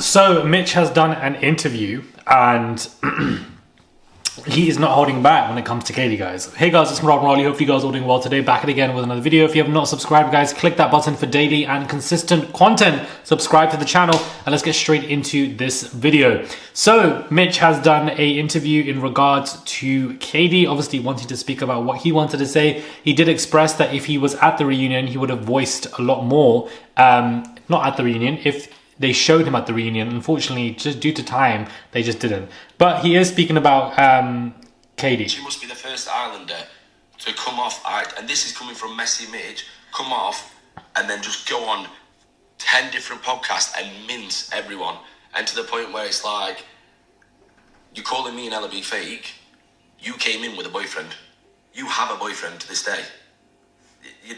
So Mitch has done an interview and he is not holding back when it comes to Kady, guys. Hey guys, it's Rob Raleigh. Hope you guys are all doing well today. Back again with another video. If you have not subscribed, guys, click that button for daily and consistent content. Subscribe to the channel and let's get straight into this video. So Mitch has done an interview in regards to Kady, obviously wanting to speak about what he wanted to say. He did express that if he was at the reunion, he would have voiced a lot more. Not at the reunion, if they showed him at the reunion. Unfortunately, just due to time, they just didn't. But he is speaking about Kady. She must be the first Islander to come off, and this is coming from Messy Mitch, come off and then just go on 10 different podcasts and mince everyone. And to the point where it's like, you're calling me and Ella B fake, you came in with a boyfriend. You have a boyfriend to this day.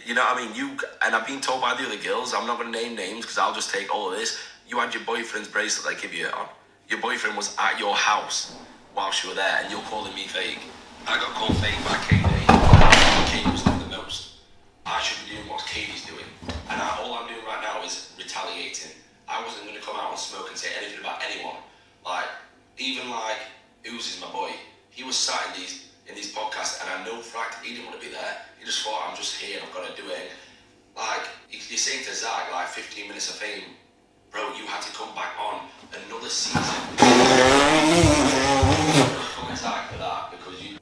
You know what I mean? And I've been told by the other girls, I'm not going to name names because I'll just take all of this. You had your boyfriend's bracelet they give you on. Your boyfriend was at your house whilst you were there and you're calling me fake. I got called fake by Kady. Kady was doing the most. I should be doing what Kady's doing. And all I'm doing right now is retaliating. I wasn't going to come out and smoke and say anything about anyone. Like, even like, Uzi's my boy. He was sat in these podcasts and I know for a fact he didn't want to be there. He just thought, I'm just here, I've got to do it. Like, you're saying to Zach, like, 15 minutes of fame, bro, you had to come back on another season. Come attack for that because you...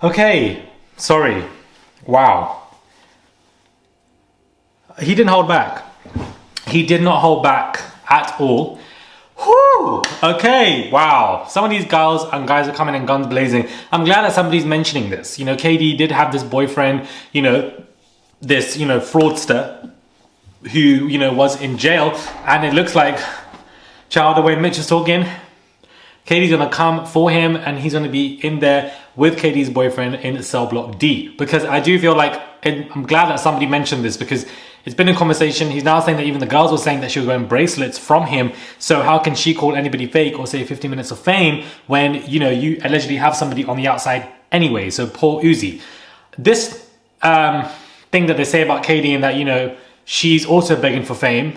Okay, sorry. Wow. He didn't hold back. He did not hold back at all. Whew. Okay, wow. Some of these girls and guys are coming in guns blazing. I'm glad that somebody's mentioning this. You know, Kady did have this boyfriend, you know, this, you know, fraudster who, you know, was in jail. And it looks like, child, the way Mitch is talking, Kady's gonna come for him and he's gonna be in there with Kady's boyfriend in cell block D. Because I do feel like, I'm glad that somebody mentioned this because it's been a conversation. He's now saying that even the girls were saying that she was wearing bracelets from him. So how can she call anybody fake or say 15 minutes of fame when, you know, you allegedly have somebody on the outside anyway? So poor Uzi. This thing that they say about Kady and that, you know, she's also begging for fame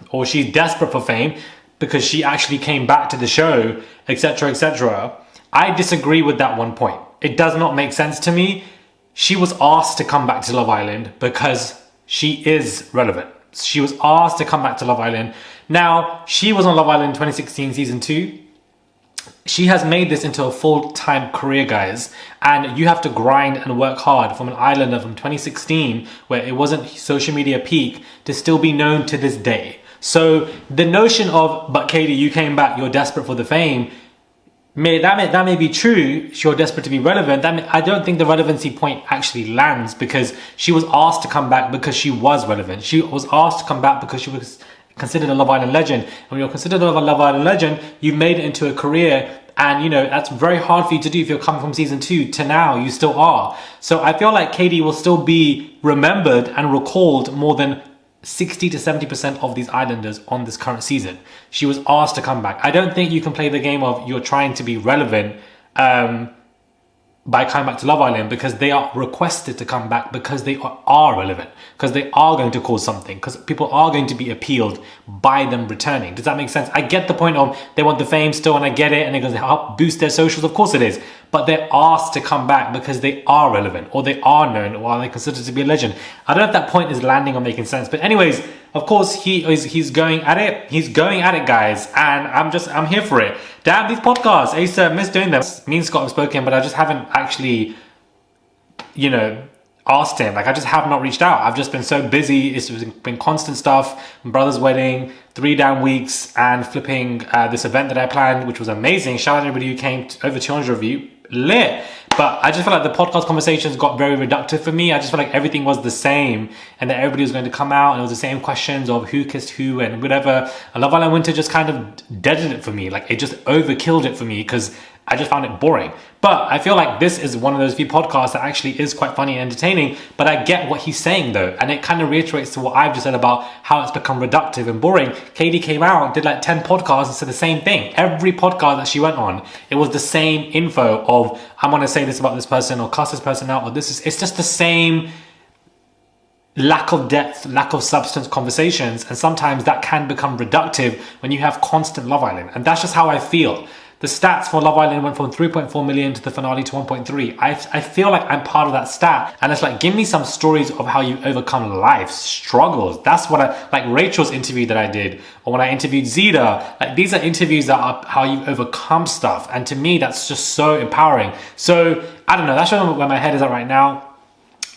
or she's desperate for fame because she actually came back to the show, etc., etc. I disagree with that one point. It does not make sense to me. She was asked to come back to Love Island because she is relevant. She was asked to come back to Love Island. Now, she was on Love Island 2016 season 2. She has made this into a full-time career, guys. And you have to grind and work hard from an Islander from 2016, where it wasn't social media peak, to still be known to this day. So the notion of, but Kady, you came back, you're desperate for the fame, that may be true. You're desperate to be relevant. I don't think the relevancy point actually lands because she was asked to come back because she was relevant. She was asked to come back because she was considered a Love Island legend. And when you're considered a Love Island legend, you've made it into a career. And, you know, that's very hard for you to do if you're coming from season 2 to now. You still are. So I feel like Kady will still be remembered and recalled more than 60 to 70% of these Islanders on this current season. She was asked to come back. I don't think you can play the game of you're trying to be relevant by coming back to Love Island because they are requested to come back because they are relevant, because they are going to cause something, because people are going to be appealed by them returning. Does that make sense? I get the point of they want the fame still and I get it and they're going to help boost their socials. Of course it is. But they're asked to come back because they are relevant or they are known or they're considered to be a legend. I don't know if that point is landing or making sense. But anyways, of course, he's going at it. He's going at it, guys. And I'm here for it. Damn, these podcasts. I used to miss doing them. Me and Scott have spoken, but I just haven't actually, you know, asked him. Like, I just have not reached out. I've just been so busy. It's been constant stuff. My brother's wedding, 3 down weeks, and flipping this event that I planned, which was amazing. Shout out to everybody who came, over 200 of you. Lit. But I just feel like the podcast conversations got very reductive for me. I just feel like everything was the same and that everybody was going to come out and it was the same questions of who kissed who and whatever. And Love Island Winter just kind of deaded it for me. Like, it just overkilled it for me because I just found it boring. But I feel like this is one of those few podcasts that actually is quite funny and entertaining. But I get what he's saying though. And it kind of reiterates to what I've just said about how it's become reductive and boring. Kady came out and did like 10 podcasts and said the same thing. Every podcast that she went on, it was the same info of, I'm going to say this about this person or cuss this person out or this is, it's just the same lack of depth, lack of substance conversations, and sometimes that can become reductive when you have constant Love Island. And that's just how I feel. The stats for Love Island went from 3.4 million to the finale to 1.3. I feel like I'm part of that stat. And it's like, give me some stories of how you overcome life's struggles. That's what like Rachel's interview that I did, or when I interviewed Zeta, like these are interviews that are how you overcome stuff. And to me, that's just so empowering. So I don't know, that's where my head is at right now.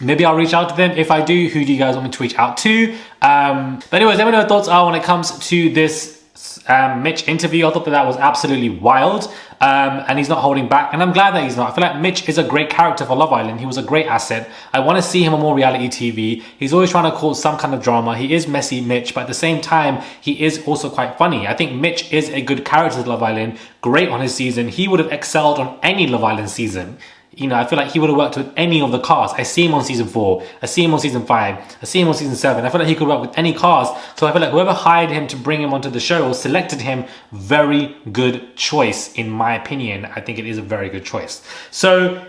Maybe I'll reach out to them. If I do, who do you guys want me to reach out to? But anyways, let me know what thoughts are when it comes to this Mitch interview. I thought that was absolutely wild, and he's not holding back, and I'm glad that he's not. I feel like Mitch is a great character for Love Island. He was a great asset. I want to see him on more reality TV. He's always trying to cause some kind of drama. He is messy Mitch, but at the same time, he is also quite funny. I think Mitch is a good character to Love Island, great on his season. He would have excelled on any Love Island season. You know, I feel like he would have worked with any of the cast. I see him on season 4. I see him on season 5. I see him on season 7. I feel like he could work with any cast. So I feel like whoever hired him to bring him onto the show or selected him, very good choice, in my opinion. I think it is a very good choice. So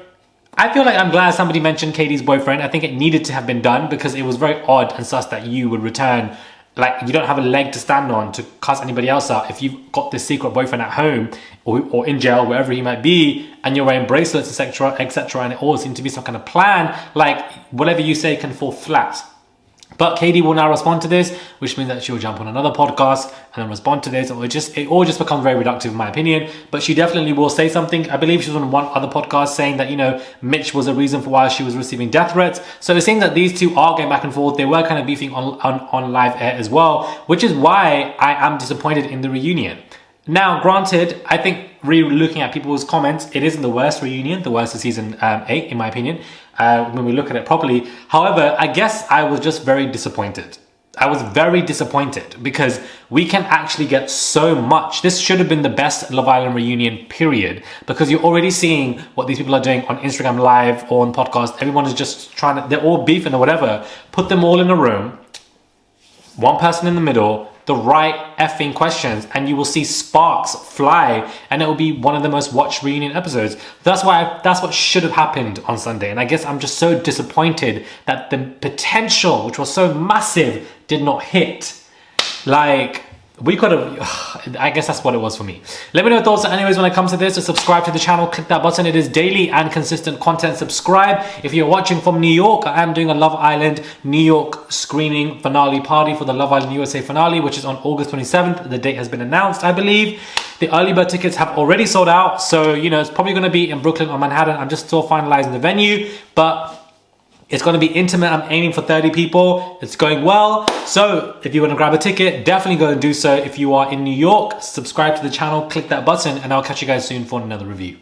I feel like I'm glad somebody mentioned Kady's boyfriend. I think it needed to have been done because it was very odd and sus that you would return. Like, you don't have a leg to stand on to cuss anybody else out if you've got this secret boyfriend at home or in jail, wherever he might be, and you're wearing bracelets, etc., and it all seems to be some kind of plan. Like, whatever you say can fall flat. But Kady will now respond to this, which means that she'll jump on another podcast and then respond to this. It all just becomes very reductive in my opinion. But she definitely will say something. I believe she was on one other podcast saying that, you know, Mitch was a reason for why she was receiving death threats. So it seems that these two are going back and forth. They were kind of beefing on live air as well, which is why I am disappointed in the reunion. Now, granted, I think looking at people's comments, it isn't the worst reunion, the worst of season 8, in my opinion, when we look at it properly. However, I guess I was just very disappointed. I was very disappointed because we can actually get so much. This should have been the best Love Island reunion, period, because you're already seeing what these people are doing on Instagram Live or on podcast. Everyone is just trying to, they're all beefing or whatever. Put them all in a room, one person in the middle, the right effing questions, and you will see sparks fly, and it will be one of the most watched reunion episodes. That's what should have happened on Sunday, and I guess I'm just so disappointed that the potential, which was so massive, did not hit. Like, we could have, I guess that's what it was for me. Let me know your thoughts anyways when it comes to this. So subscribe to the channel, click that button. It is daily and consistent content. Subscribe. If you're watching from New York, I am doing a Love Island New York screening finale party for the Love Island USA finale, which is on August 27th. The date has been announced, I believe. The early bird tickets have already sold out. So, you know, it's probably going to be in Brooklyn or Manhattan. I'm just still finalizing the venue, but it's going to be intimate. I'm aiming for 30 people. It's going well. So if you want to grab a ticket, definitely go and do so. If you are in New York, subscribe to the channel, click that button, and I'll catch you guys soon for another review.